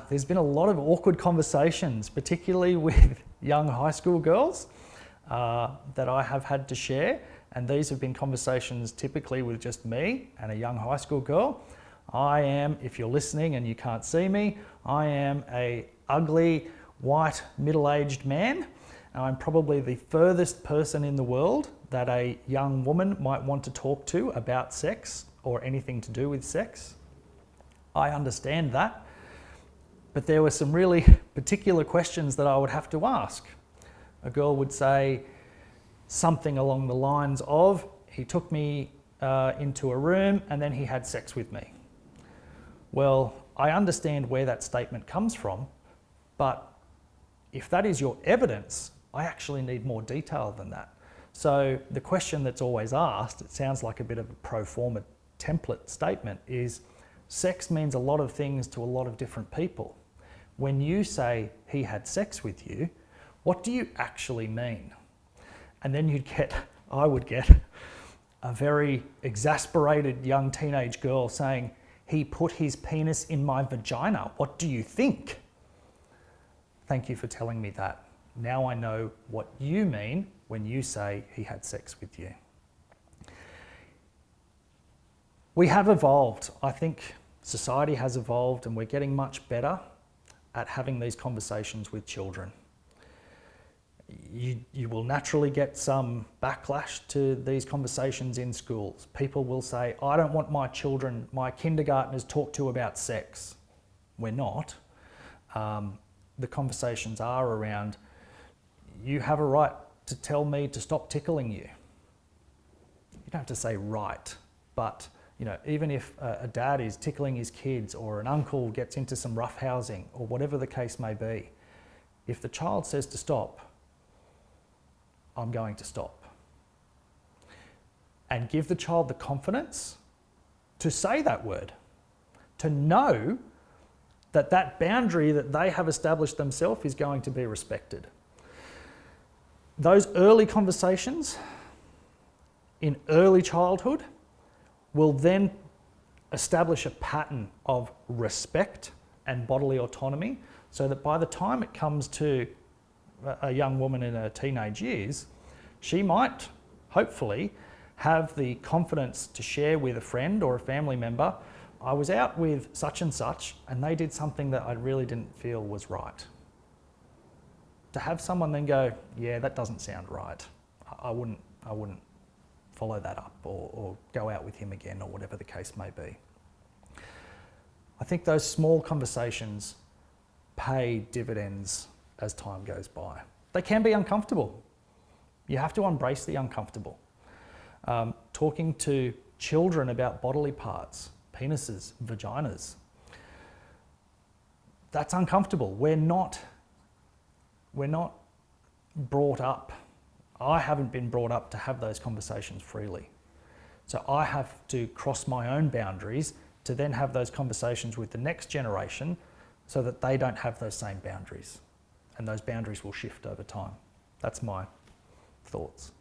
There's been a lot of awkward conversations, particularly with young high school girls that I have had to share. And these have been conversations typically with just me and a young high school girl. I am, if you're listening and you can't see me, I am a ugly, white, middle-aged man. And I'm probably the furthest person in the world that a young woman might want to talk to about sex or anything to do with sex. I understand that. But there were some really particular questions that I would have to ask. A girl would say something along the lines of, he took me into a room and then he had sex with me. Well, I understand where that statement comes from, but if that is your evidence, I actually need more detail than that. So the question that's always asked, it sounds like a bit of a pro forma template statement, is sex means a lot of things to a lot of different people. When you say he had sex with you, what do you actually mean? And then I would get a very exasperated young teenage girl saying, he put his penis in my vagina. What do you think? Thank you for telling me that. Now I know what you mean when you say he had sex with you. We have evolved. I think society has evolved and we're getting much better at having these conversations with children. You will naturally get some backlash to these conversations in schools. People will say, I don't want my children, my kindergartners talk to about sex. We're not. The conversations are around, you have a right to tell me to stop tickling you. You don't have to say right, but even if a dad is tickling his kids or an uncle gets into some roughhousing or whatever the case may be, if the child says to stop, I'm going to stop. And give the child the confidence to say that word, to know that that boundary that they have established themselves is going to be respected. Those early conversations in early childhood will then establish a pattern of respect and bodily autonomy, so that by the time it comes to a young woman in her teenage years, she might hopefully have the confidence to share with a friend or a family member, I was out with such and such and they did something that I really didn't feel was right. To have someone then go, yeah, that doesn't sound right. I wouldn't follow that up or go out with him again or whatever the case may be. I think those small conversations pay dividends as time goes by. They can be uncomfortable. You have to embrace the uncomfortable. Talking to children about bodily parts, penises, vaginas, that's uncomfortable. We're not brought up. I haven't been brought up to have those conversations freely. So I have to cross my own boundaries to then have those conversations with the next generation so that they don't have those same boundaries. And those boundaries will shift over time. That's my thoughts.